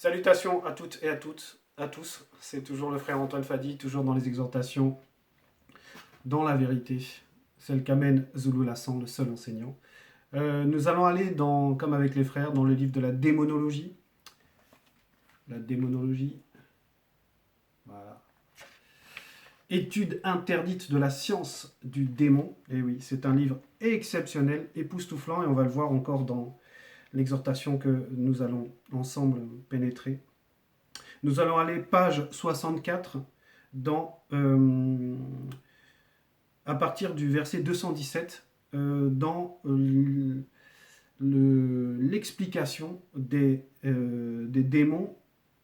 Salutations à toutes et à tous. C'est toujours le frère Antoine Fadi, toujours dans les exhortations, dans la vérité, celle qu'amène Zulu Lassan, le seul enseignant. Nous allons aller, comme avec les frères, dans le livre de la démonologie. La démonologie, voilà. Étude interdite de la science du démon. Et oui, c'est un livre exceptionnel, époustouflant, et on va le voir encore dans l'exhortation que nous allons ensemble pénétrer. Nous allons aller page 64 à partir du verset 217 dans l'explication des démons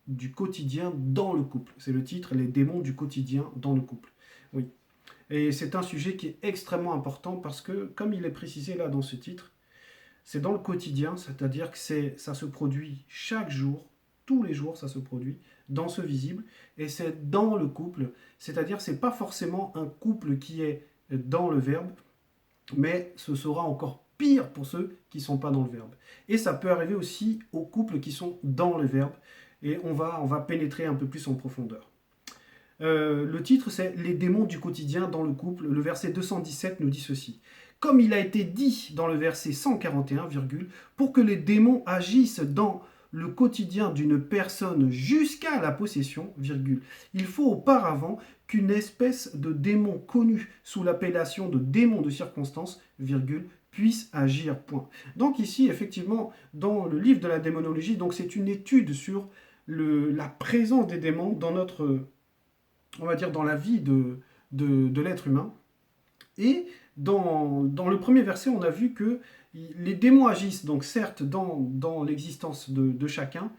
du quotidien dans le couple. C'est le titre, les démons du quotidien dans le couple. Oui. Et c'est un sujet qui est extrêmement important parce que, comme il est précisé là dans ce titre, c'est dans le quotidien, c'est-à-dire que ça se produit chaque jour, tous les jours ça se produit, dans ce visible, et c'est dans le couple, c'est-à-dire que ce n'est pas forcément un couple qui est dans le verbe, mais ce sera encore pire pour ceux qui ne sont pas dans le verbe. Et ça peut arriver aussi aux couples qui sont dans le verbe, et on va pénétrer un peu plus en profondeur. Le titre, c'est « Les démons du quotidien dans le couple ». Le verset 217 nous dit ceci. « Comme il a été dit dans le verset 141, pour que les démons agissent dans le quotidien d'une personne jusqu'à la possession, il faut auparavant qu'une espèce de démon connu sous l'appellation de démon de circonstance, puisse agir, point. » Donc ici, effectivement, dans le livre de la démonologie, donc c'est une étude sur la présence des démons dans notre... on va dire, dans la vie de l'être humain. Et dans le premier verset, on a vu que les démons agissent, donc certes, dans l'existence de chacun,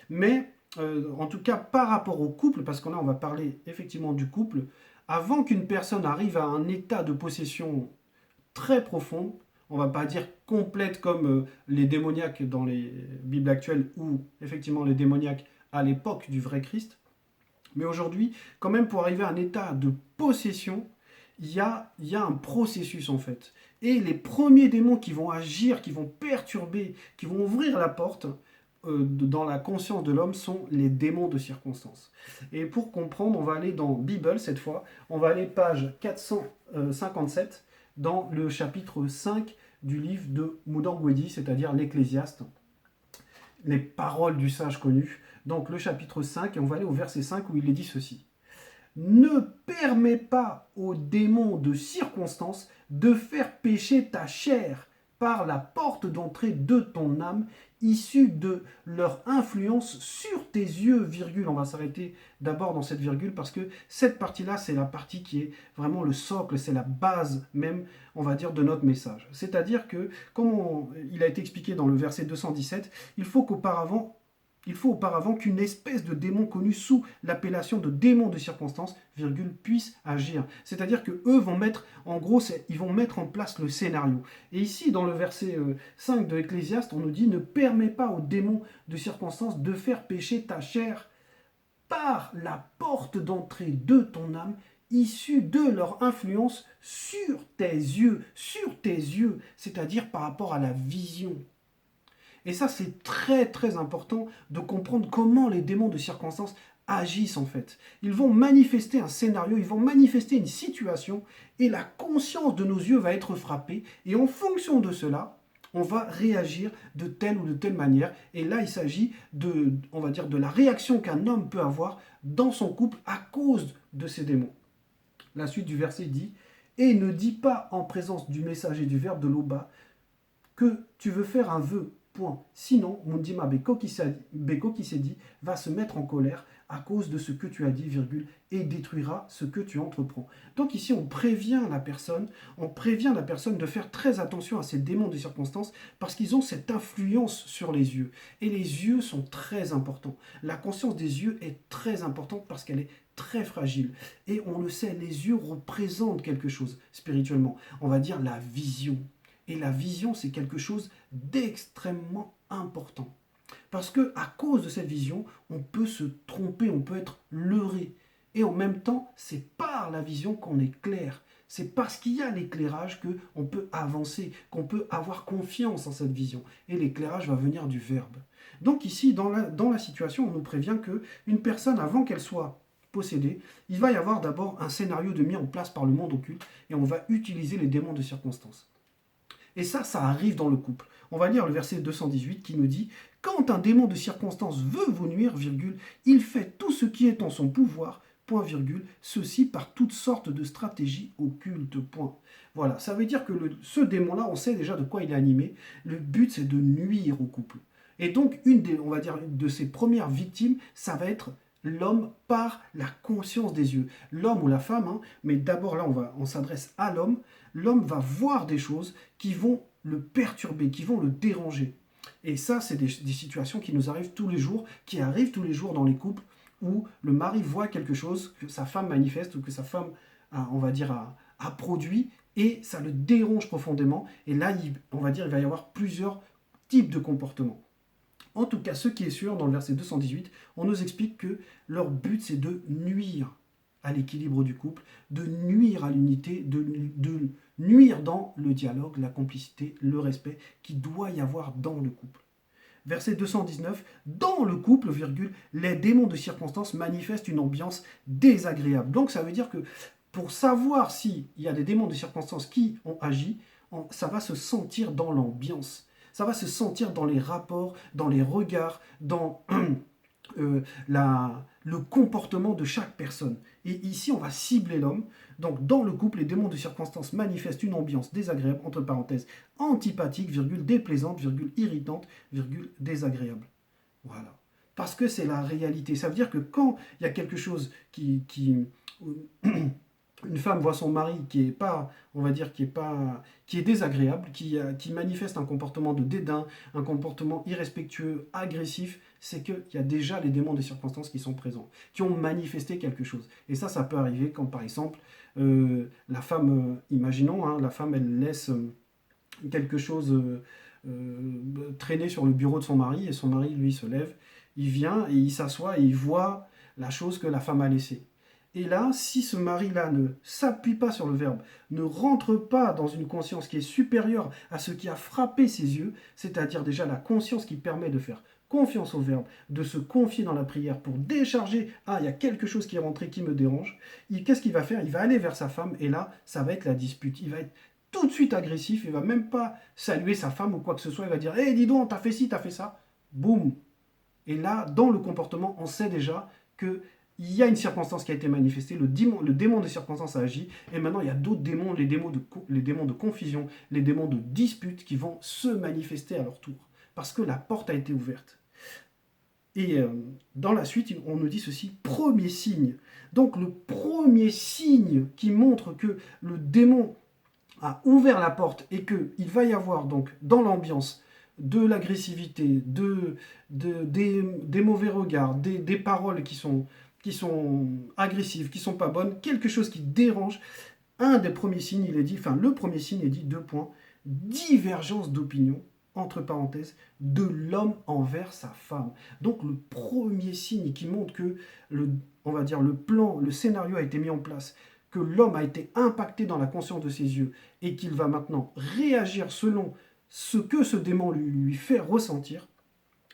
mais en tout cas par rapport au couple, parce que là, on va parler effectivement du couple, avant qu'une personne arrive à un état de possession très profond, on va pas dire complète comme les démoniaques dans les Bibles actuelles, ou effectivement les démoniaques à l'époque du vrai Christ, mais aujourd'hui, quand même, pour arriver à un état de possession, il y a un processus en fait. Et les premiers démons qui vont agir, qui vont perturber, qui vont ouvrir la porte dans la conscience de l'homme sont les démons de circonstance. Et pour comprendre, on va aller dans Bible cette fois. On va aller page 457 dans le chapitre 5 du livre de Mudangwedi, c'est-à-dire l'Ecclésiaste. Les paroles du sage connu. Donc le chapitre 5, et on va aller au verset 5 où il est dit ceci. Ne permets pas aux démons de circonstance de faire pécher ta chair par la porte d'entrée de ton âme, issue de leur influence sur tes yeux, On va s'arrêter d'abord dans cette virgule parce que cette partie-là, c'est la partie qui est vraiment le socle, c'est la base même, on va dire, de notre message. C'est-à-dire que, comme il a été expliqué dans le verset 217, il faut auparavant qu'une espèce de démon connu sous l'appellation de démon de circonstance, puisse agir. C'est-à-dire que eux vont mettre, en gros, ils vont mettre en place le scénario. Et ici, dans le verset 5 de Ecclésiaste, on nous dit « Ne permets pas aux démons de circonstance de faire pécher ta chair par la porte d'entrée de ton âme, issue de leur influence sur tes yeux, c'est-à-dire par rapport à la vision. » Et ça, c'est très très important de comprendre comment les démons de circonstance agissent en fait. Ils vont manifester un scénario, ils vont manifester une situation, et la conscience de nos yeux va être frappée, et en fonction de cela, on va réagir de telle ou de telle manière. Et là, il s'agit on va dire, de la réaction qu'un homme peut avoir dans son couple à cause de ces démons. La suite du verset dit « Et ne dis pas en présence du messager du verbe de l'Oba que tu veux faire un vœu. Point. Sinon, Mundima Beko qui s'est dit va se mettre en colère à cause de ce que tu as dit, et détruira ce que tu entreprends. » Donc ici, on prévient la personne de faire très attention à ces démons de circonstance parce qu'ils ont cette influence sur les yeux. Et les yeux sont très importants. La conscience des yeux est très importante parce qu'elle est très fragile. Et on le sait, les yeux représentent quelque chose spirituellement. On va dire la vision. Et la vision, c'est quelque chose d'extrêmement important. Parce que à cause de cette vision, on peut se tromper, on peut être leurré. Et en même temps, c'est par la vision qu'on éclaire. C'est parce qu'il y a l'éclairage qu'on peut avancer, qu'on peut avoir confiance en cette vision. Et l'éclairage va venir du verbe. Donc ici, dans la situation, on nous prévient qu'une personne, avant qu'elle soit possédée, il va y avoir d'abord un scénario de mis en place par le monde occulte et on va utiliser les démons de circonstance. Et ça arrive dans le couple. On va lire le verset 218 qui nous dit « Quand un démon de circonstance veut vous nuire, virgule, il fait tout ce qui est en son pouvoir, point virgule, ceci par toutes sortes de stratégies occultes, point. » Voilà, ça veut dire que ce démon-là, on sait déjà de quoi il est animé. Le but, c'est de nuire au couple. Et donc, on va dire, de ses premières victimes, ça va être l'homme par la conscience des yeux. L'homme ou la femme, hein, mais d'abord là, on s'adresse à l'homme. L'homme va voir des choses qui vont le perturber, qui vont le déranger. Et ça, c'est des situations qui nous arrivent tous les jours, qui arrivent tous les jours dans les couples, où le mari voit quelque chose que sa femme manifeste ou que sa femme, on va dire, a produit, et ça le dérange profondément. Et là, on va dire, il va y avoir plusieurs types de comportements. En tout cas, ce qui est sûr, dans le verset 218, on nous explique que leur but, c'est de nuire à l'équilibre du couple, de nuire à l'unité, de nuire dans le dialogue, la complicité, le respect qui doit y avoir dans le couple. Verset 219, dans le couple, virgule, les démons de circonstance manifestent une ambiance désagréable. Donc ça veut dire que pour savoir s'il y a des démons de circonstance qui ont agi, ça va se sentir dans l'ambiance. Ça va se sentir dans les rapports, dans les regards, dans le comportement de chaque personne. Et ici, on va cibler l'homme. Donc, dans le couple, les démons de circonstance manifestent une ambiance désagréable, entre parenthèses, antipathique, virgule, déplaisante, virgule, irritante, virgule, désagréable. Voilà. Parce que c'est la réalité. Ça veut dire que quand il y a quelque chose une femme voit son mari qui est pas, on va dire, qui est désagréable, qui manifeste un comportement de dédain, un comportement irrespectueux, agressif, c'est qu'il y a déjà les démons des circonstances qui sont présents, qui ont manifesté quelque chose. Et ça peut arriver quand, par exemple, la femme, imaginons, hein, la femme, elle laisse quelque chose traîner sur le bureau de son mari, et son mari, lui, se lève, il vient et il s'assoit et il voit la chose que la femme a laissée. Et là, si ce mari-là ne s'appuie pas sur le verbe, ne rentre pas dans une conscience qui est supérieure à ce qui a frappé ses yeux, c'est-à-dire déjà la conscience qui permet de faire confiance au verbe, de se confier dans la prière pour décharger, il y a quelque chose qui est rentré qui me dérange, qu'est-ce qu'il va faire? Il va aller vers sa femme et là, ça va être la dispute. Il va être tout de suite agressif, il va même pas saluer sa femme ou quoi que ce soit, il va dire « Hé, dis donc, t'as fait ci, t'as fait ça ». Boum. Et là, dans le comportement, on sait déjà que il y a une circonstance qui a été manifestée, le démon de circonstance a agi, et maintenant il y a d'autres démons, les démons de confusion, les démons de dispute qui vont se manifester à leur tour, parce que la porte a été ouverte. Et dans la suite, on nous dit ceci, premier signe. Donc le premier signe qui montre que le démon a ouvert la porte et qu'il va y avoir donc dans l'ambiance de l'agressivité, des mauvais regards, des paroles qui sont agressives, qui sont pas bonnes, quelque chose qui dérange. Un des premiers signes, le premier signe est dit, 2 points, divergence d'opinion, entre parenthèses, de l'homme envers sa femme. Donc le premier signe qui montre que, on va dire, le scénario a été mis en place, que l'homme a été impacté dans la conscience de ses yeux et qu'il va maintenant réagir selon ce que ce démon lui fait ressentir,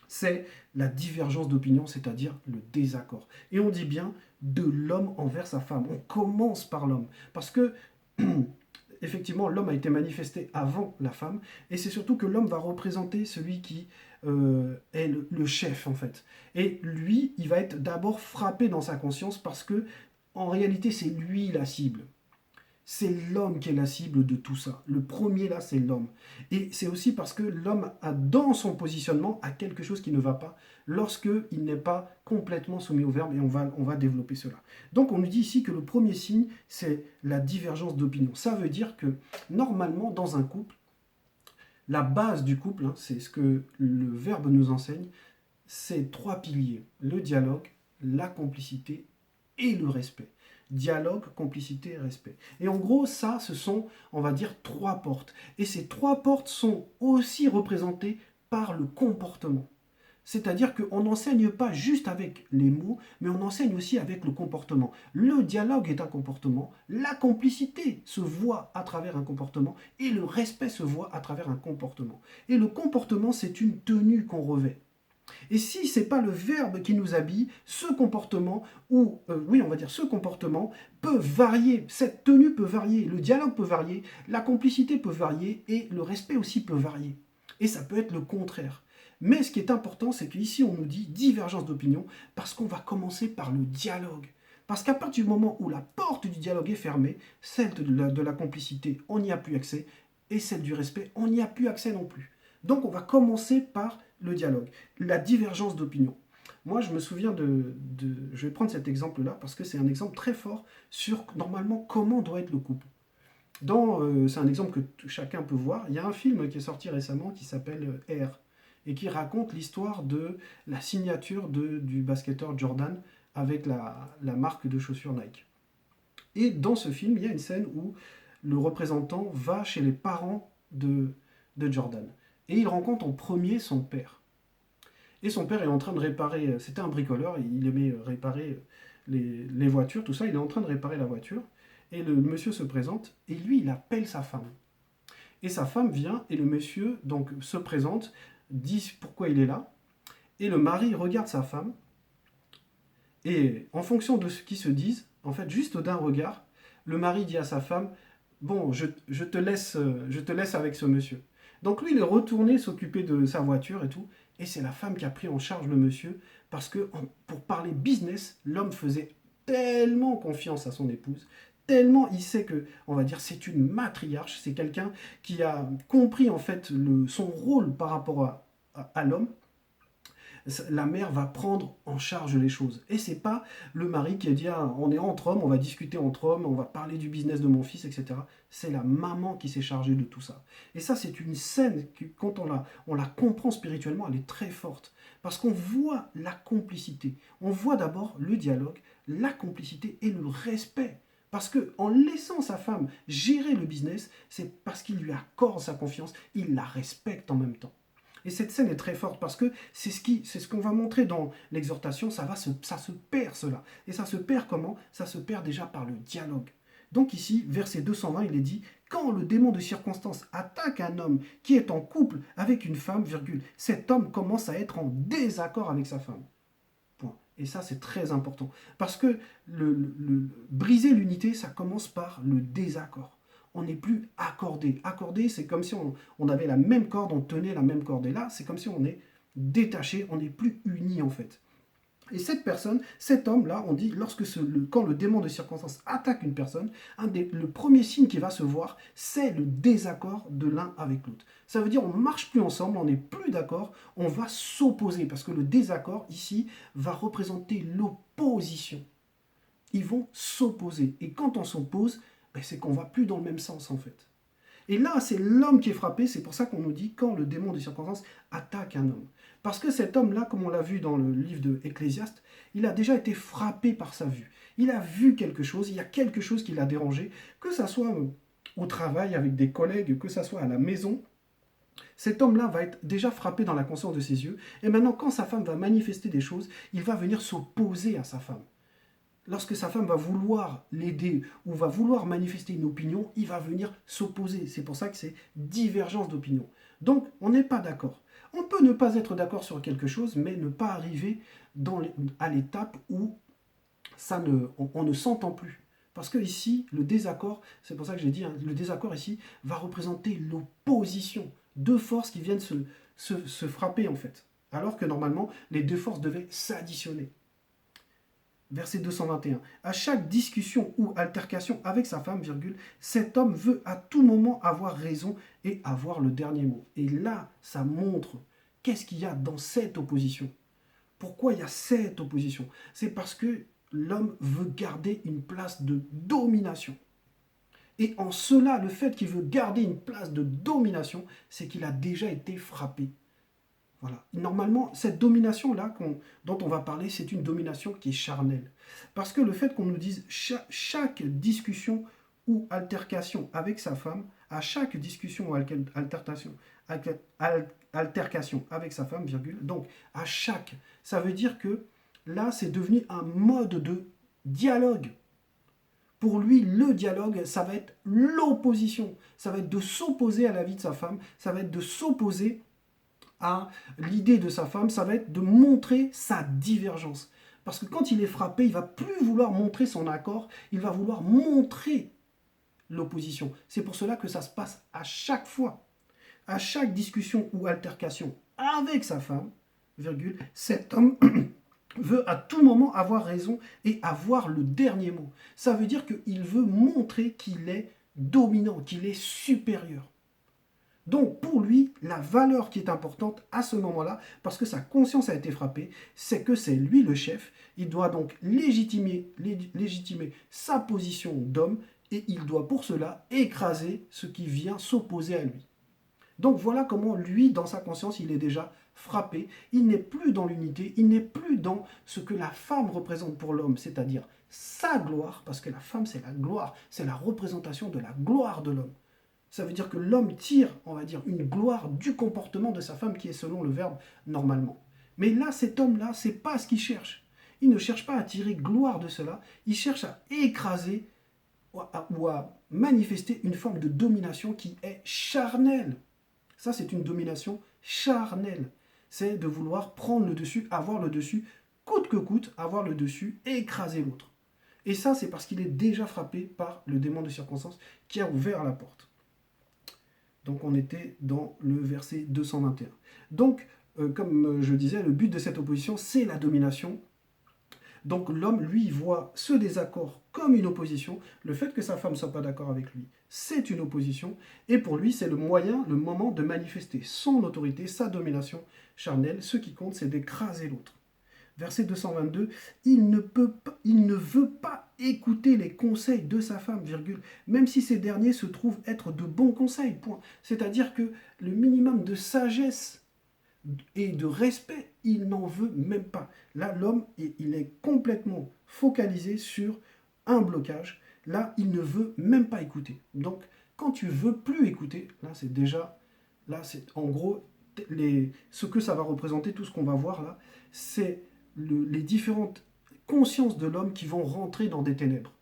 c'est la divergence d'opinion, c'est-à-dire le désaccord. Et on dit bien de l'homme envers sa femme. On commence par l'homme. Parce que, effectivement, l'homme a été manifesté avant la femme, et c'est surtout que l'homme va représenter celui qui est le chef, en fait. Et lui, il va être d'abord frappé dans sa conscience parce que, en réalité, c'est lui la cible. C'est l'homme qui est la cible de tout ça. Le premier là, c'est l'homme. Et c'est aussi parce que l'homme a dans son positionnement a quelque chose qui ne va pas lorsqu'il n'est pas complètement soumis au verbe, et on va développer cela. Donc on nous dit ici que le premier signe, c'est la divergence d'opinion. Ça veut dire que normalement, dans un couple, la base du couple, c'est ce que le verbe nous enseigne, c'est 3 piliers. Le dialogue, la complicité et le respect. Dialogue, complicité et respect. Et en gros, ça, ce sont, on va dire, 3 portes. Et ces 3 portes sont aussi représentées par le comportement. C'est-à-dire qu'on n'enseigne pas juste avec les mots, mais on enseigne aussi avec le comportement. Le dialogue est un comportement, la complicité se voit à travers un comportement, et le respect se voit à travers un comportement. Et le comportement, c'est une tenue qu'on revêt. Et si ce n'est pas le verbe qui nous habille, ce comportement, ou oui, on va dire ce comportement, peut varier, cette tenue peut varier, le dialogue peut varier, la complicité peut varier, et le respect aussi peut varier. Et ça peut être le contraire. Mais ce qui est important, c'est qu'ici, on nous dit divergence d'opinion, parce qu'on va commencer par le dialogue. Parce qu'à partir du moment où la porte du dialogue est fermée, celle de la complicité, on n'y a plus accès, et celle du respect, on n'y a plus accès non plus. Donc on va commencer par le dialogue, la divergence d'opinion. Moi, je me souviens je vais prendre cet exemple-là parce que c'est un exemple très fort sur normalement comment doit être le couple. C'est un exemple que chacun peut voir. Il y a un film qui est sorti récemment qui s'appelle R et qui raconte l'histoire de la signature du basketteur Jordan avec la marque de chaussures Nike. Et dans ce film, il y a une scène où le représentant va chez les parents de Jordan. Et il rencontre en premier son père. Et son père est en train de réparer, c'était un bricoleur, il aimait réparer les voitures, tout ça, il est en train de réparer la voiture. Et le monsieur se présente, et lui, il appelle sa femme. Et sa femme vient, et le monsieur donc se présente, dit pourquoi il est là. Et le mari regarde sa femme, et en fonction de ce qu'ils se disent, en fait, juste d'un regard, le mari dit à sa femme, bon, je te laisse avec ce monsieur. Donc lui, il est retourné s'occuper de sa voiture et tout, et c'est la femme qui a pris en charge le monsieur, parce que pour parler business, l'homme faisait tellement confiance à son épouse, tellement il sait que, on va dire, c'est une matriarche, c'est quelqu'un qui a compris en fait son rôle par rapport à l'homme. La mère va prendre en charge les choses. Et c'est pas le mari qui a dit ah, on est entre hommes, on va discuter entre hommes, on va parler du business de mon fils, etc. C'est la maman qui s'est chargée de tout ça. Et ça, c'est une scène qui, quand on la comprend spirituellement, elle est très forte. Parce qu'on voit la complicité. On voit d'abord le dialogue, la complicité et le respect. Parce que en laissant sa femme gérer le business, c'est parce qu'il lui accorde sa confiance, il la respecte en même temps. Et cette scène est très forte parce que c'est ce qu'on va montrer dans l'exhortation, ça se perd cela. Et ça se perd comment? Ça se perd déjà par le dialogue. Donc ici, verset 220, il est dit, quand le démon de circonstance attaque un homme qui est en couple avec une femme, virgule, cet homme commence à être en désaccord avec sa femme. Point. Et ça, c'est très important. Parce que briser l'unité, ça commence par le désaccord. On n'est plus accordé. Accordé, c'est comme si on avait la même corde, on tenait la même corde. Et là, c'est comme si on est détaché, on n'est plus uni en fait. Et cette personne, cet homme-là, on dit, quand le démon de circonstance attaque une personne, le premier signe qui va se voir, c'est le désaccord de l'un avec l'autre. Ça veut dire on ne marche plus ensemble, on n'est plus d'accord, on va s'opposer, parce que le désaccord, ici, va représenter l'opposition. Ils vont s'opposer. Et quand on s'oppose, c'est qu'on ne va plus dans le même sens, en fait. Et là, c'est l'homme qui est frappé, c'est pour ça qu'on nous dit quand le démon de circonstance attaque un homme. Parce que cet homme-là, comme on l'a vu dans le livre de Ecclésiaste, il a déjà été frappé par sa vue. Il a vu quelque chose, il y a quelque chose qui l'a dérangé, que ça soit au travail avec des collègues, que ça soit à la maison. Cet homme-là va être déjà frappé dans la conscience de ses yeux. Et maintenant, quand sa femme va manifester des choses, il va venir s'opposer à sa femme. Lorsque sa femme va vouloir l'aider ou va vouloir manifester une opinion, il va venir s'opposer. C'est pour ça que c'est divergence d'opinion. Donc, on n'est pas d'accord. On peut ne pas être d'accord sur quelque chose, mais ne pas arriver à l'étape où on ne s'entend plus. Parce que ici, le désaccord, c'est pour ça que j'ai dit, le désaccord ici va représenter l'opposition. Deux forces qui viennent se frapper en fait. Alors que normalement, les deux forces devaient s'additionner. Verset 221. À chaque discussion ou altercation avec sa femme, virgule, cet homme veut à tout moment avoir raison et avoir le dernier mot. Et là, ça montre qu'est-ce qu'il y a dans cette opposition. Pourquoi il y a cette opposition? C'est parce que l'homme veut garder une place de domination. Et en cela, le fait qu'il veut garder une place de domination, c'est qu'il a déjà été frappé. Voilà. Normalement, cette domination-là dont on va parler, c'est une domination qui est charnelle. Parce que le fait qu'on nous dise chaque discussion ou altercation avec sa femme, à chaque discussion ou altercation avec sa femme, virgule, donc à chaque, ça veut dire que là, c'est devenu un mode de dialogue. Pour lui, le dialogue, ça va être l'opposition. Ça va être de s'opposer à la vie de sa femme, ça va être de s'opposer l'idée de sa femme, ça va être de montrer sa divergence. Parce que quand il est frappé, il va plus vouloir montrer son accord, il va vouloir montrer l'opposition. C'est pour cela que ça se passe à chaque fois, à chaque discussion ou altercation avec sa femme, virgule, cet homme veut à tout moment avoir raison et avoir le dernier mot. Ça veut dire qu'il veut montrer qu'il est dominant, qu'il est supérieur. Donc pour lui, la valeur qui est importante à ce moment-là, parce que sa conscience a été frappée, c'est que c'est lui le chef. Il doit donc légitimer sa position d'homme et il doit pour cela écraser ce qui vient s'opposer à lui. Donc voilà comment lui, dans sa conscience, il est déjà frappé. Il n'est plus dans l'unité, il n'est plus dans ce que la femme représente pour l'homme, c'est-à-dire sa gloire, parce que la femme c'est la gloire, c'est la représentation de la gloire de l'homme. Ça veut dire que l'homme tire, on va dire, une gloire du comportement de sa femme qui est selon le verbe normalement. Mais là, cet homme-là, c'est pas ce qu'il cherche. Il ne cherche pas à tirer gloire de cela, il cherche à écraser ou à manifester une forme de domination qui est charnelle. Ça, c'est une domination charnelle. C'est de vouloir prendre le dessus, avoir le dessus, coûte que coûte, avoir le dessus et écraser l'autre. Et ça, c'est parce qu'il est déjà frappé par le démon de circonstance qui a ouvert la porte. Donc on était dans le verset 221. Donc, comme je disais, le but de cette opposition, c'est la domination. Donc l'homme, lui, voit ce désaccord comme une opposition. Le fait que sa femme ne soit pas d'accord avec lui, c'est une opposition. Et pour lui, c'est le moyen, le moment de manifester son autorité, sa domination charnelle. Ce qui compte, c'est d'écraser l'autre. Verset 222, il ne veut pas écouter les conseils de sa femme, virgule, même si ces derniers se trouvent être de bons conseils, point. C'est-à-dire que le minimum de sagesse et de respect, il n'en veut même pas. Là, l'homme, il est complètement focalisé sur un blocage. Là, il ne veut même pas écouter. Donc, quand tu veux plus écouter, là, c'est déjà, là, c'est en gros, ce que ça va représenter, tout ce qu'on va voir là, c'est les différentes consciences de l'homme qui vont rentrer dans des ténèbres,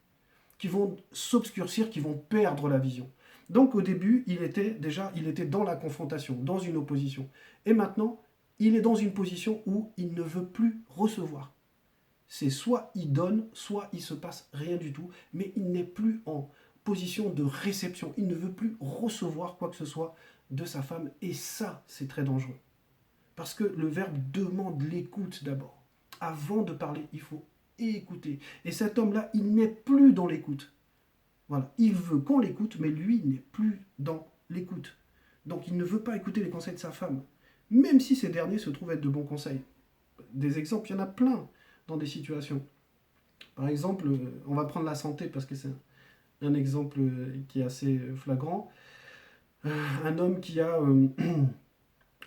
qui vont s'obscurcir, qui vont perdre la vision. Donc au début, il était dans la confrontation, dans une opposition. Et maintenant, il est dans une position où il ne veut plus recevoir. C'est soit il donne, soit il se passe rien du tout, mais il n'est plus en position de réception. Il ne veut plus recevoir quoi que ce soit de sa femme. Et ça, c'est très dangereux. Parce que le verbe demande l'écoute d'abord. Avant de parler, il faut écouter. Et cet homme-là, il n'est plus dans l'écoute. Voilà, il veut qu'on l'écoute, mais lui n'est plus dans l'écoute. Donc il ne veut pas écouter les conseils de sa femme, même si ces derniers se trouvent être de bons conseils. Des exemples, il y en a plein dans des situations. Par exemple, on va prendre la santé parce que c'est un exemple qui est assez flagrant. Un homme qui a,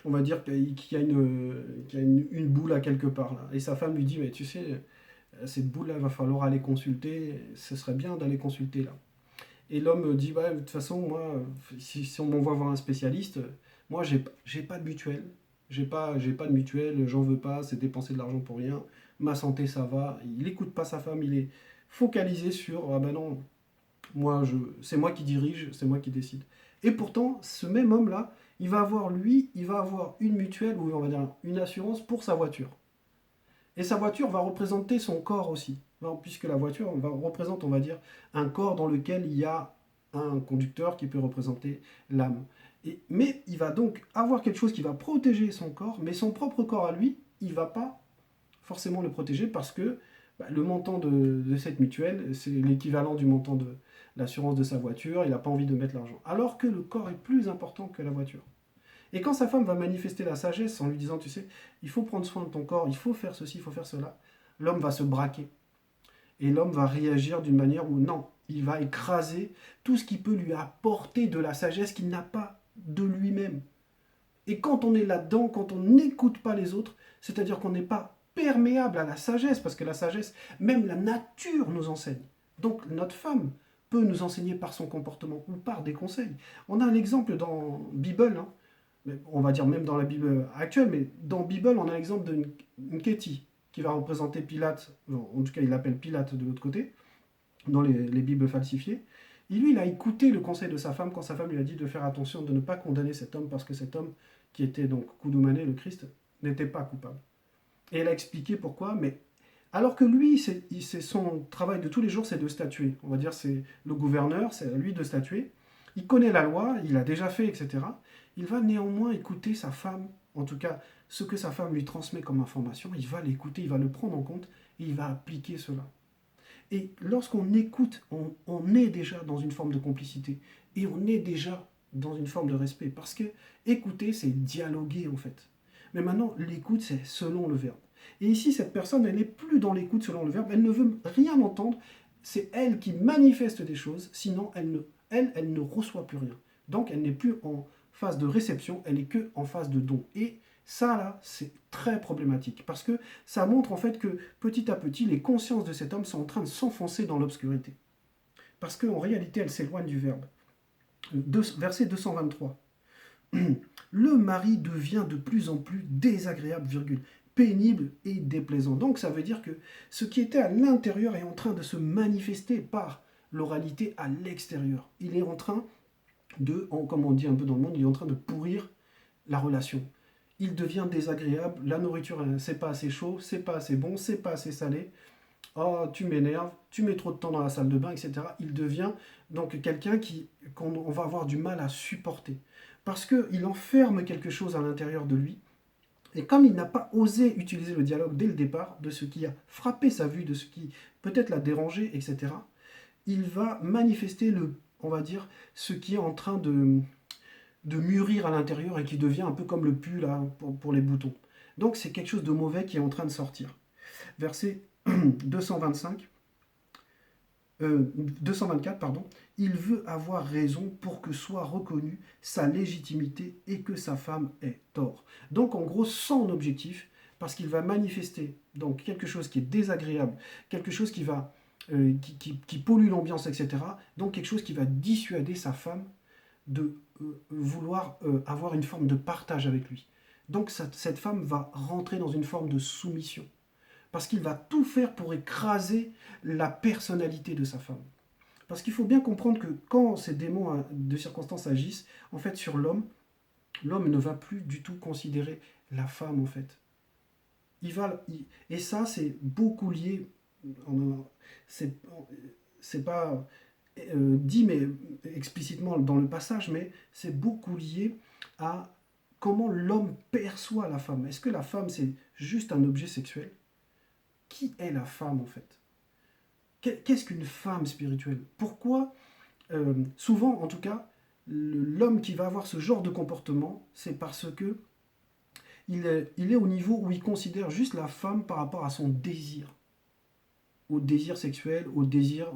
on va dire, qui a une boule à quelque part là, et sa femme lui dit, mais tu sais, cette boule-là, il va falloir aller consulter, ce serait bien d'aller consulter là. Et l'homme dit, bah, de toute façon, moi, si on m'envoie voir un spécialiste, moi, j'ai pas de mutuelle. J'ai pas de mutuelle, j'en veux pas, c'est dépenser de l'argent pour rien. Ma santé, ça va. Il n'écoute pas sa femme, il est focalisé sur, ah ben non, c'est moi qui dirige, c'est moi qui décide. Et pourtant, ce même homme-là, il va avoir une mutuelle, ou on va dire une assurance pour sa voiture. Et sa voiture va représenter son corps aussi. Puisque la voiture représente, on va dire, un corps dans lequel il y a un conducteur qui peut représenter l'âme. Mais il va donc avoir quelque chose qui va protéger son corps, mais son propre corps à lui, il ne va pas forcément le protéger parce que le montant de cette mutuelle, c'est l'équivalent du montant de l'assurance de sa voiture, il n'a pas envie de mettre l'argent. Alors que le corps est plus important que la voiture. Et quand sa femme va manifester la sagesse en lui disant, tu sais, il faut prendre soin de ton corps, il faut faire ceci, il faut faire cela, l'homme va se braquer. Et l'homme va réagir d'une manière où non, il va écraser tout ce qui peut lui apporter de la sagesse qu'il n'a pas de lui-même. Et quand on est là-dedans, quand on n'écoute pas les autres, c'est-à-dire qu'on n'est pas perméable à la sagesse, parce que la sagesse, même la nature nous enseigne. Donc notre femme peut nous enseigner par son comportement ou par des conseils. On a un exemple dans Bible, on va dire même dans la Bible actuelle, mais dans Bible, on a l'exemple d'une Kétie qui va représenter Pilate, en tout cas il l'appelle Pilate de l'autre côté, dans les Bibles falsifiées. Et lui, il a écouté le conseil de sa femme quand sa femme lui a dit de faire attention, de ne pas condamner cet homme, parce que cet homme, qui était donc Koudoumane, le Christ, n'était pas coupable. Et elle a expliqué pourquoi, mais alors que lui, c'est son travail de tous les jours, c'est de statuer. On va dire, c'est le gouverneur, c'est à lui de statuer. Il connaît la loi, il a déjà fait, etc. Il va néanmoins écouter sa femme, en tout cas, ce que sa femme lui transmet comme information, il va l'écouter, il va le prendre en compte et il va appliquer cela. Et lorsqu'on écoute, on est déjà dans une forme de complicité et on est déjà dans une forme de respect. Parce que écouter, c'est dialoguer en fait. Mais maintenant, l'écoute, c'est selon le verbe. Et ici, cette personne, elle n'est plus dans l'écoute selon le verbe, elle ne veut rien entendre, c'est elle qui manifeste des choses, sinon elle ne reçoit plus rien. Donc elle n'est plus en phase de réception, elle n'est que en phase de don. Et ça, là, c'est très problématique, parce que ça montre en fait que petit à petit, les consciences de cet homme sont en train de s'enfoncer dans l'obscurité. Parce qu'en réalité, elle s'éloigne du verbe. Verset 223. Le mari devient de plus en plus désagréable, virgule, pénible et déplaisant. Donc ça veut dire que ce qui était à l'intérieur est en train de se manifester par l'oralité à l'extérieur. Il est en train de, comme on dit un peu dans le monde, il est en train de pourrir la relation. Il devient désagréable, la nourriture, c'est pas assez chaud, c'est pas assez bon, c'est pas assez salé. Oh, tu m'énerves, tu mets trop de temps dans la salle de bain, etc. Il devient donc quelqu'un qu'on va avoir du mal à supporter. Parce qu'il enferme quelque chose à l'intérieur de lui. Et comme il n'a pas osé utiliser le dialogue dès le départ, de ce qui a frappé sa vue, de ce qui peut-être l'a dérangé, etc., il va manifester on va dire, ce qui est en train de mûrir à l'intérieur et qui devient un peu comme le pu là, pour les boutons. Donc c'est quelque chose de mauvais qui est en train de sortir. Verset 225, 224, pardon, il veut avoir raison pour que soit reconnue sa légitimité et que sa femme ait tort. Donc en gros, son objectif, parce qu'il va manifester donc quelque chose qui est désagréable, quelque chose qui pollue l'ambiance, etc. Donc quelque chose qui va dissuader sa femme de vouloir avoir une forme de partage avec lui. Donc cette femme va rentrer dans une forme de soumission. Parce qu'il va tout faire pour écraser la personnalité de sa femme. Parce qu'il faut bien comprendre que quand ces démons de circonstance agissent, en fait, sur l'homme, l'homme ne va plus du tout considérer la femme, en fait. Et ça, c'est beaucoup lié, c'est pas dit mais explicitement dans le passage, mais c'est beaucoup lié à comment l'homme perçoit la femme. Est-ce que la femme, c'est juste un objet sexuel? Qui est la femme en fait? Qu'est-ce qu'une femme spirituelle? Pourquoi, souvent en tout cas, l'homme qui va avoir ce genre de comportement, c'est parce que il est au niveau où il considère juste la femme par rapport à son désir. Au désir sexuel, au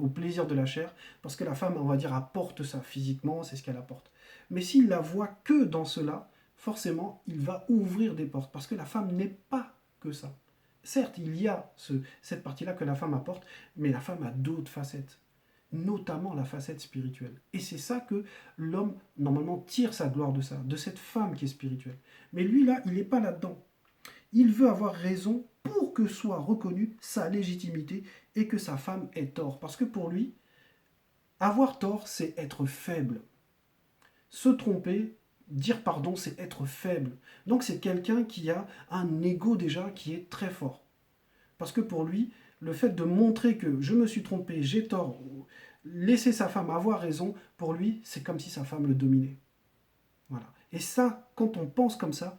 plaisir de la chair, parce que la femme, on va dire, apporte ça physiquement, c'est ce qu'elle apporte. Mais s'il la voit que dans cela, forcément, il va ouvrir des portes, parce que la femme n'est pas que ça. Certes, il y a cette partie-là que la femme apporte, mais la femme a d'autres facettes, notamment la facette spirituelle. Et c'est ça que l'homme, normalement, tire sa gloire de ça, de cette femme qui est spirituelle. Mais lui, là, il n'est pas là-dedans. Il veut avoir raison pour que soit reconnue sa légitimité et que sa femme ait tort. Parce que pour lui, avoir tort, c'est être faible. Se tromper, dire pardon, c'est être faible. Donc c'est quelqu'un qui a un ego déjà qui est très fort. Parce que pour lui, le fait de montrer que je me suis trompé, j'ai tort, laisser sa femme avoir raison, pour lui, c'est comme si sa femme le dominait. Voilà. Et ça, quand on pense comme ça,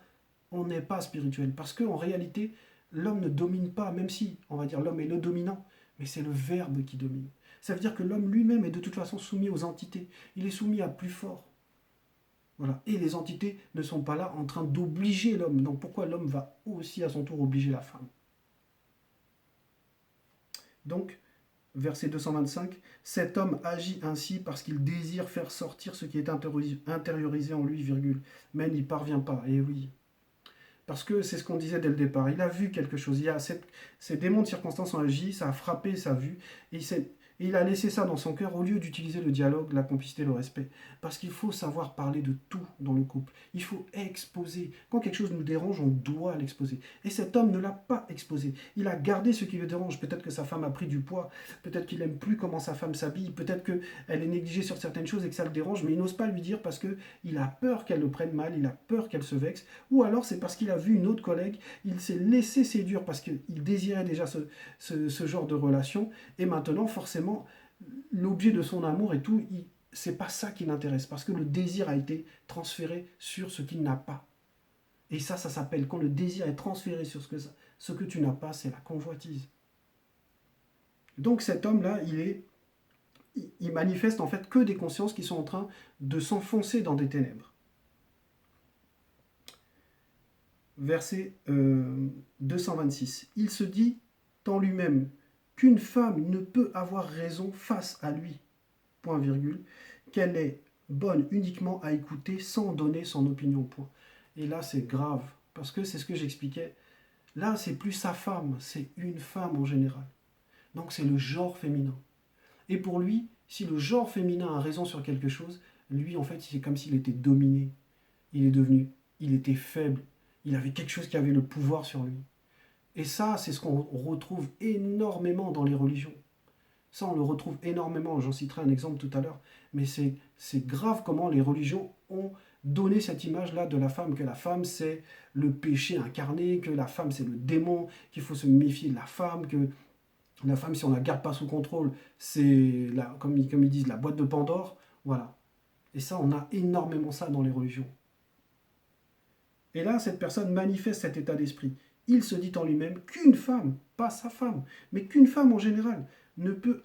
on n'est pas spirituel. Parce qu'en réalité, l'homme ne domine pas, même si, on va dire, l'homme est le dominant, mais c'est le verbe qui domine. Ça veut dire que l'homme lui-même est de toute façon soumis aux entités. Il est soumis à plus fort. Voilà. Et les entités ne sont pas là en train d'obliger l'homme. Donc pourquoi l'homme va aussi à son tour obliger la femme? Donc, verset 225, cet homme agit ainsi parce qu'il désire faire sortir ce qui est intériorisé en lui, virgule. Mais il n'y parvient pas. Et oui. Parce que c'est ce qu'on disait dès le départ. Il a vu quelque chose. Ces démons de circonstance ont agi, ça a frappé sa vue. Et Et il a laissé ça dans son cœur au lieu d'utiliser le dialogue, la complicité, le respect. Parce qu'il faut savoir parler de tout dans le couple. Il faut exposer. Quand quelque chose nous dérange, on doit l'exposer. Et cet homme ne l'a pas exposé. Il a gardé ce qui le dérange. Peut-être que sa femme a pris du poids. Peut-être qu'il n'aime plus comment sa femme s'habille. Peut-être qu'elle est négligée sur certaines choses et que ça le dérange. Mais il n'ose pas lui dire parce qu'il a peur qu'elle le prenne mal. Il a peur qu'elle se vexe. Ou alors c'est parce qu'il a vu une autre collègue. Il s'est laissé séduire parce qu'il désirait déjà ce genre de relation. Et maintenant, forcément, l'objet de son amour et tout, c'est pas ça qui l'intéresse, parce que le désir a été transféré sur ce qu'il n'a pas. Et ça s'appelle, quand le désir est transféré sur ce que tu n'as pas, c'est la convoitise. Donc cet homme-là, il manifeste en fait que des consciences qui sont en train de s'enfoncer dans des ténèbres. Verset 226. Il se dit en lui-même qu'une femme ne peut avoir raison face à lui, point virgule, qu'elle est bonne uniquement à écouter sans donner son opinion, point. Et là, c'est grave, parce que c'est ce que j'expliquais. Là, c'est plus sa femme, c'est une femme en général. Donc c'est le genre féminin. Et pour lui, si le genre féminin a raison sur quelque chose, lui, en fait, c'est comme s'il était dominé. Il était faible. Il avait quelque chose qui avait le pouvoir sur lui. Et ça, c'est ce qu'on retrouve énormément dans les religions. Ça, on le retrouve énormément. J'en citerai un exemple tout à l'heure. Mais c'est grave comment les religions ont donné cette image-là de la femme, que la femme, c'est le péché incarné, que la femme, c'est le démon, qu'il faut se méfier de la femme, que la femme, si on ne la garde pas sous contrôle, c'est, comme ils disent, la boîte de Pandore. Voilà. Et ça, on a énormément ça dans les religions. Et là, cette personne manifeste cet état d'esprit. Il se dit en lui-même qu'une femme, pas sa femme, mais qu'une femme en général, ne peut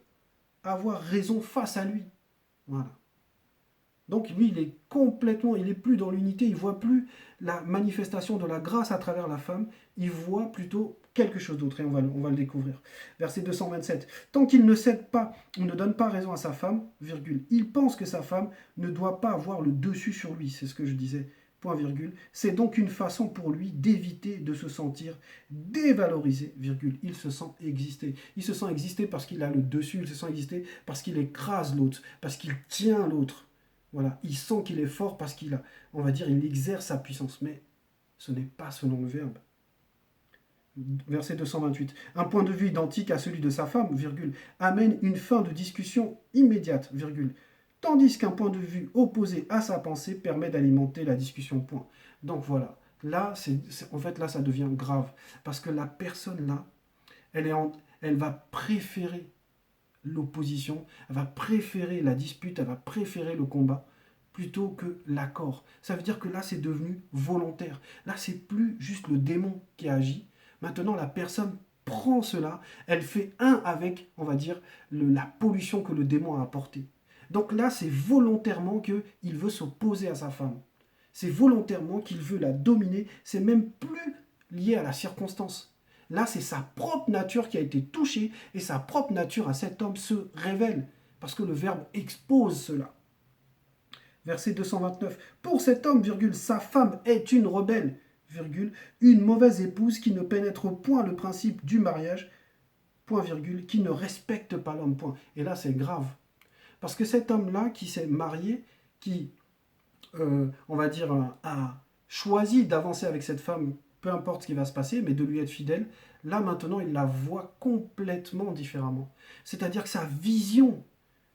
avoir raison face à lui. Voilà. Donc lui, il est plus dans l'unité, il voit plus la manifestation de la grâce à travers la femme, il voit plutôt quelque chose d'autre, et on va le découvrir. Verset 227. Tant qu'il ne cède pas ou ne donne pas raison à sa femme, virgule, il pense que sa femme ne doit pas avoir le dessus sur lui, c'est ce que je disais, point virgule. C'est donc une façon pour lui d'éviter de se sentir dévalorisé, virgule. Il se sent exister. Il se sent exister parce qu'il a le dessus, il se sent exister parce qu'il écrase l'autre, parce qu'il tient l'autre. Voilà, il sent qu'il est fort parce qu'il a, on va dire, il exerce sa puissance, mais ce n'est pas selon le verbe. Verset 228. Un point de vue identique à celui de sa femme, virgule, amène une fin de discussion immédiate, virgule, tandis qu'un point de vue opposé à sa pensée permet d'alimenter la discussion, point. Donc voilà, là, en fait, là, ça devient grave, parce que la personne là, elle va préférer l'opposition, elle va préférer la dispute, elle va préférer le combat plutôt que l'accord. Ça veut dire que là, c'est devenu volontaire. Là, c'est plus juste le démon qui agit. Maintenant, la personne prend cela, elle fait un avec, on va dire, la pollution que le démon a apportée. Donc là, c'est volontairement qu'il veut s'opposer à sa femme. C'est volontairement qu'il veut la dominer. C'est même plus lié à la circonstance. Là, c'est sa propre nature qui a été touchée et sa propre nature à cet homme se révèle parce que le verbe expose cela. Verset 229. Pour cet homme, virgule, sa femme est une rebelle, virgule, une mauvaise épouse qui ne pénètre point le principe du mariage, point virgule, qui ne respecte pas l'homme, point. Et là, c'est grave. Parce que cet homme-là qui s'est marié, qui, on va dire, a choisi d'avancer avec cette femme, peu importe ce qui va se passer, mais de lui être fidèle, là maintenant il la voit complètement différemment. C'est-à-dire que sa vision,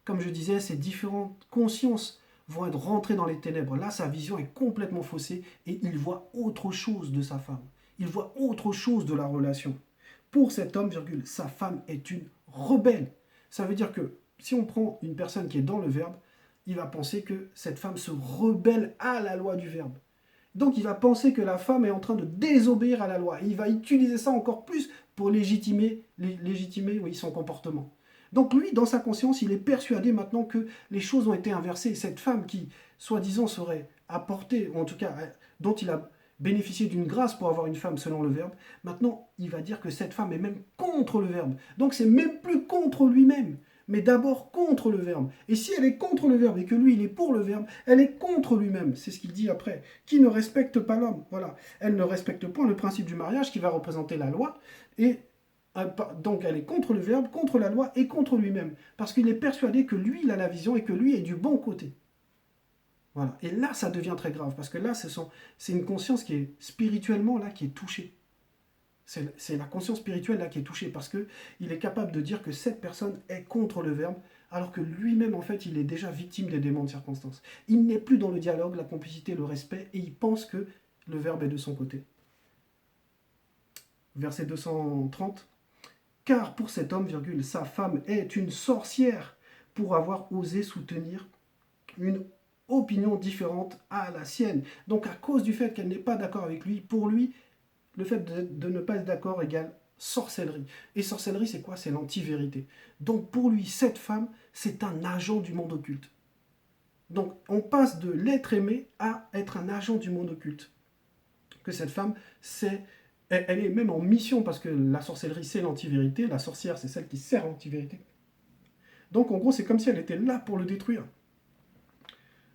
comme je disais, ses différentes consciences vont être rentrées dans les ténèbres. Là, sa vision est complètement faussée et il voit autre chose de sa femme. Il voit autre chose de la relation. Pour cet homme, virgule, sa femme est une rebelle. Ça veut dire que si on prend une personne qui est dans le verbe, il va penser que cette femme se rebelle à la loi du verbe. Donc il va penser que la femme est en train de désobéir à la loi. Et il va utiliser ça encore plus pour légitimer son comportement. Donc lui, dans sa conscience, il est persuadé maintenant que les choses ont été inversées. Cette femme qui, soi-disant, serait apportée, ou en tout cas, dont il a bénéficié d'une grâce pour avoir une femme selon le verbe, maintenant, il va dire que cette femme est même contre le verbe. Donc c'est même plus contre lui-même, mais d'abord contre le verbe. Et si elle est contre le verbe et que lui, il est pour le verbe, elle est contre lui-même. C'est ce qu'il dit après. Qui ne respecte pas l'homme. Voilà. Elle ne respecte point le principe du mariage qui va représenter la loi. Et Donc elle est contre le Verbe, contre la loi et contre lui-même. Parce qu'il est persuadé que lui, il a la vision et que lui est du bon côté. Voilà. Et là, ça devient très grave, parce que là, c'est une conscience qui est spirituellement là, qui est touchée. C'est la conscience spirituelle là qui est touchée, parce qu'il est capable de dire que cette personne est contre le Verbe, alors que lui-même, en fait, il est déjà victime des démons de circonstance. Il n'est plus dans le dialogue, la complicité, le respect, et il pense que le Verbe est de son côté. Verset 230. Car pour cet homme, virgule, sa femme est une sorcière pour avoir osé soutenir une opinion différente à la sienne. Donc à cause du fait qu'elle n'est pas d'accord avec lui, pour lui, le fait de ne pas être d'accord égale sorcellerie. Et sorcellerie, c'est quoi? C'est l'anti-vérité. Donc pour lui, cette femme, c'est un agent du monde occulte. Donc on passe de l'être aimé à être un agent du monde occulte. Que cette femme, elle est même en mission, parce que la sorcellerie, c'est l'anti-vérité, la sorcière, c'est celle qui sert l'anti-vérité. Donc en gros, c'est comme si elle était là pour le détruire.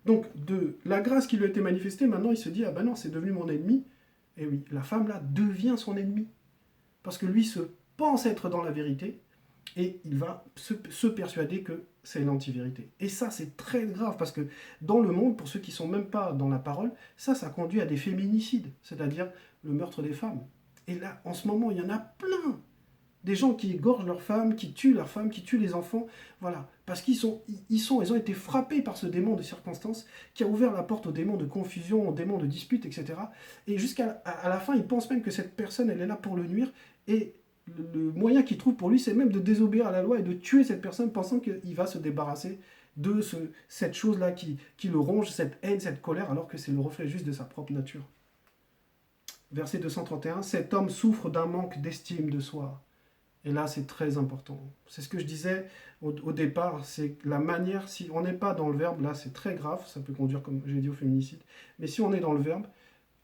Donc de la grâce qui lui a été manifestée, maintenant il se dit, ah ben non, c'est devenu mon ennemi. Et oui, la femme là devient son ennemi. Parce que lui se pense être dans la vérité, et il va se persuader que c'est l'anti-vérité. Et ça, c'est très grave, parce que dans le monde, pour ceux qui ne sont même pas dans la parole, ça conduit à des féminicides, c'est-à-dire le meurtre des femmes. Et là, en ce moment, il y en a plein. Des gens qui égorgent leurs femmes, qui tuent leurs femmes, qui tuent les enfants. Voilà. Parce ils ont été frappés par ce démon de circonstance qui a ouvert la porte aux démons de confusion, aux démons de dispute, etc. Et jusqu'à la fin, ils pensent même que cette personne, elle est là pour le nuire. Et le moyen qu'il trouve pour lui, c'est même de désobéir à la loi et de tuer cette personne, pensant qu'il va se débarrasser de cette chose-là qui le ronge, cette haine, cette colère, alors que c'est le reflet juste de sa propre nature. Verset 231, cet homme souffre d'un manque d'estime de soi. Et là, c'est très important. C'est ce que je disais au départ, c'est la manière, si on n'est pas dans le verbe, là, c'est très grave, ça peut conduire, comme j'ai dit, au féminicide. Mais si on est dans le verbe,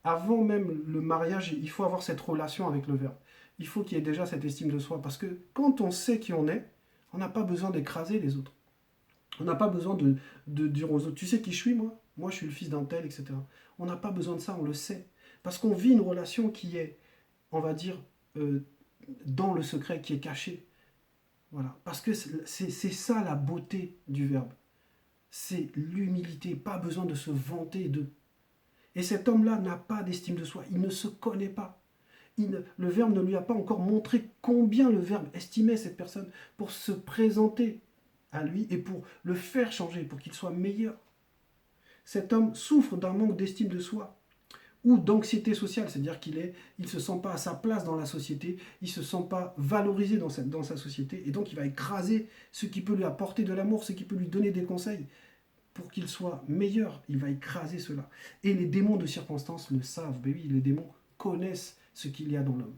avant même le mariage, il faut avoir cette relation avec le verbe. Il faut qu'il y ait déjà cette estime de soi. Parce que quand on sait qui on est, on n'a pas besoin d'écraser les autres. On n'a pas besoin de dire aux autres, tu sais qui je suis, moi? Moi, je suis le fils d'un tel, etc. On n'a pas besoin de ça, on le sait. Parce qu'on vit une relation qui est, on va dire, dans le secret, qui est caché. Voilà. Parce que c'est ça la beauté du verbe. C'est l'humilité, pas besoin de se vanter d'eux. Et cet homme-là n'a pas d'estime de soi, il ne se connaît pas. Le verbe ne lui a pas encore montré combien le verbe estimait cette personne pour se présenter à lui et pour le faire changer, pour qu'il soit meilleur. Cet homme souffre d'un manque d'estime de soi ou d'anxiété sociale, c'est-à-dire qu'il ne se sent pas à sa place dans la société, il ne se sent pas valorisé dans sa société, et donc il va écraser ce qui peut lui apporter de l'amour, ce qui peut lui donner des conseils pour qu'il soit meilleur, il va écraser cela. Et les démons de circonstance le savent, ben oui, les démons connaissent ce qu'il y a dans l'homme,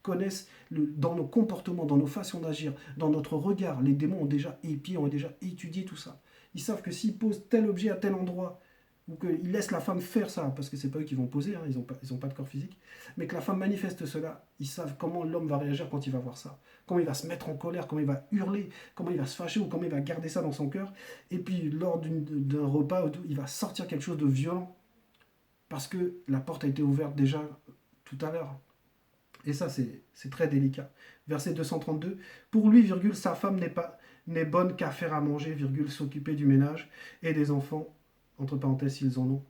connaissent dans nos comportements, dans nos façons d'agir, dans notre regard, les démons ont déjà épié, ont déjà étudié tout ça. Ils savent que s'ils posent tel objet à tel endroit, ou qu'ils laissent la femme faire ça, parce que c'est pas eux qui vont poser, hein, ils ont pas de corps physique, mais que la femme manifeste cela, ils savent comment l'homme va réagir quand il va voir ça, comment il va se mettre en colère, comment il va hurler, comment il va se fâcher, ou comment il va garder ça dans son cœur, et puis lors d'un repas, il va sortir quelque chose de violent, parce que la porte a été ouverte déjà tout à l'heure. Et ça, c'est très délicat. Verset 232, pour lui, virgule, sa femme n'est bonne qu'à faire à manger, virgule, s'occuper du ménage et des enfants, entre parenthèses s'ils en ont,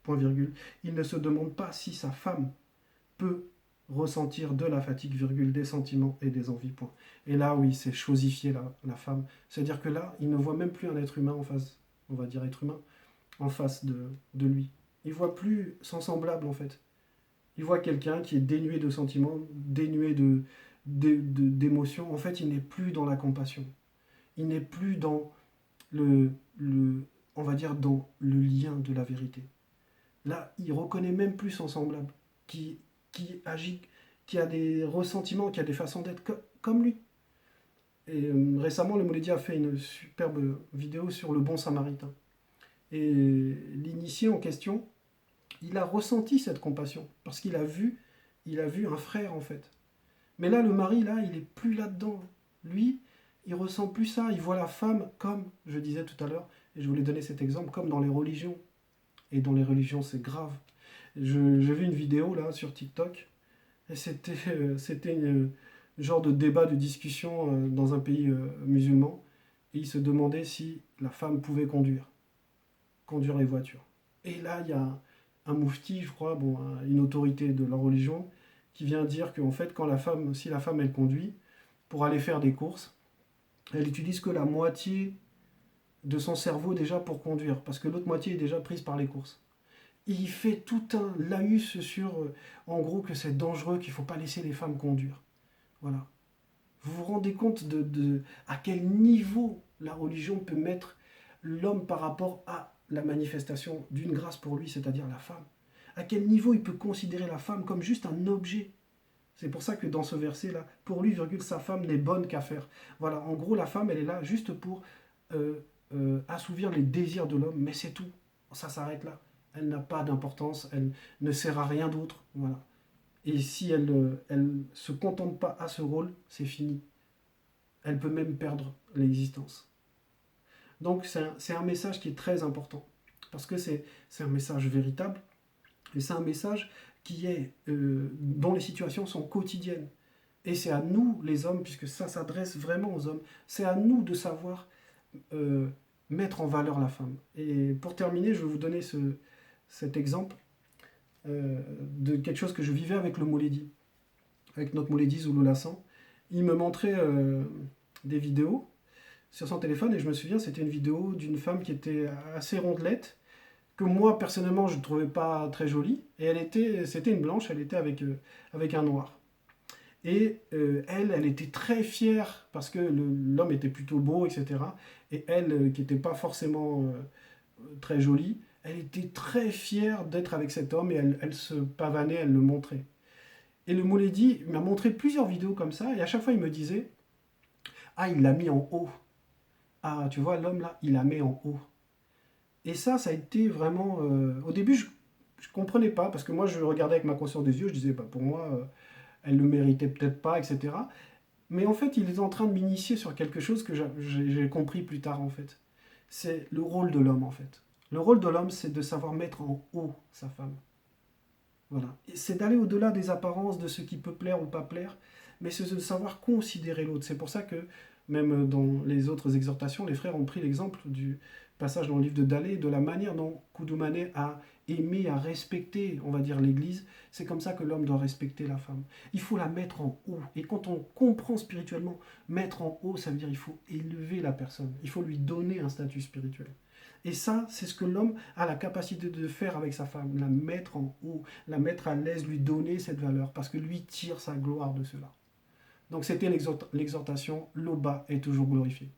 point virgule. Il ne se demande pas si sa femme peut ressentir de la fatigue, virgule, des sentiments et des envies, point. Et là, oui, c'est chosifier la femme. C'est-à-dire que là, il ne voit même plus un être humain en face, on va dire être humain, en face de lui. Il voit plus son semblable, en fait. Il voit quelqu'un qui est dénué de sentiments, dénué d'émotions. En fait, il n'est plus dans la compassion. Il n'est plus dans on va dire, dans le lien de la vérité. Là, il reconnaît même plus son semblable, qui agit, qui a des ressentiments, qui a des façons d'être comme lui. Et récemment, le Mouledi a fait une superbe vidéo sur le bon samaritain. Et l'initié en question, il a ressenti cette compassion, parce qu'il a vu un frère en fait. Mais là, le mari, là, il est plus là-dedans. Lui, il ressent plus ça. Il voit la femme comme, je disais tout à l'heure, et je voulais donner cet exemple, comme dans les religions. Et dans les religions, c'est grave. J'ai vu une vidéo là sur TikTok, et c'était genre de débat, de discussion dans un pays musulman. Et ils se demandaient si la femme pouvait conduire les voitures. Et là, il y a un moufti, je crois, bon, une autorité de leur religion, qui vient dire qu'en fait, si la femme elle conduit, pour aller faire des courses, elle utilise que la moitié de son cerveau déjà pour conduire, parce que l'autre moitié est déjà prise par les courses. Il fait tout un laïus sur, en gros, que c'est dangereux, qu'il ne faut pas laisser les femmes conduire. Voilà. Vous vous rendez compte à quel niveau la religion peut mettre l'homme par rapport à la manifestation d'une grâce pour lui, c'est-à-dire la femme. À quel niveau il peut considérer la femme comme juste un objet. C'est pour ça que dans ce verset-là, pour lui, virgule, sa femme n'est bonne qu'à faire. Voilà, en gros, la femme, elle est là juste pour euh, assouvir les désirs de l'homme, mais c'est tout. Ça s'arrête là. Elle n'a pas d'importance, elle ne sert à rien d'autre. Voilà. Et si elle se contente pas à ce rôle, c'est fini. Elle peut même perdre l'existence. Donc c'est un message qui est très important, parce que c'est un message véritable, et c'est un message dont les situations sont quotidiennes. Et c'est à nous, les hommes, puisque ça s'adresse vraiment aux hommes, c'est à nous de savoir euh, mettre en valeur la femme. Et pour terminer, je vais vous donner cet exemple de quelque chose que je vivais avec le Mouledi, avec notre Mouledi Zulu Lassan. Il me montrait des vidéos sur son téléphone et je me souviens, c'était une vidéo d'une femme qui était assez rondelette, que moi personnellement je ne trouvais pas très jolie, et c'était une blanche, elle était avec un noir. Et elle était très fière parce que l'homme était plutôt beau, etc. Et elle, qui n'était pas forcément très jolie, elle était très fière d'être avec cet homme et elle se pavanait, elle le montrait. Et le Mouledi m'a montré plusieurs vidéos comme ça, et à chaque fois il me disait: Ah, il l'a mis en haut. Ah, tu vois, l'homme là, il la met en haut. Et ça a été vraiment. Au début, je ne comprenais pas, parce que moi, je regardais avec ma conscience des yeux, je disais, bah, pour moi, elle ne le méritait peut-être pas, etc. Mais en fait, il est en train de m'initier sur quelque chose que j'ai compris plus tard, en fait. C'est le rôle de l'homme, en fait. Le rôle de l'homme, c'est de savoir mettre en haut sa femme. Voilà. Et c'est d'aller au-delà des apparences, de ce qui peut plaire ou pas plaire, mais c'est de savoir considérer l'autre. C'est pour ça que, même dans les autres exhortations, les frères ont pris l'exemple du passage dans le livre de Dalé, de la manière dont Koudoumane a aimé, a respecté, on va dire, l'Église. C'est comme ça que l'homme doit respecter la femme. Il faut la mettre en haut. Et quand on comprend spirituellement, mettre en haut, ça veut dire qu'il faut élever la personne. Il faut lui donner un statut spirituel. Et ça, c'est ce que l'homme a la capacité de faire avec sa femme, la mettre en haut, la mettre à l'aise, lui donner cette valeur, parce que lui tire sa gloire de cela. Donc c'était l'exhortation, l'Oba est toujours glorifié.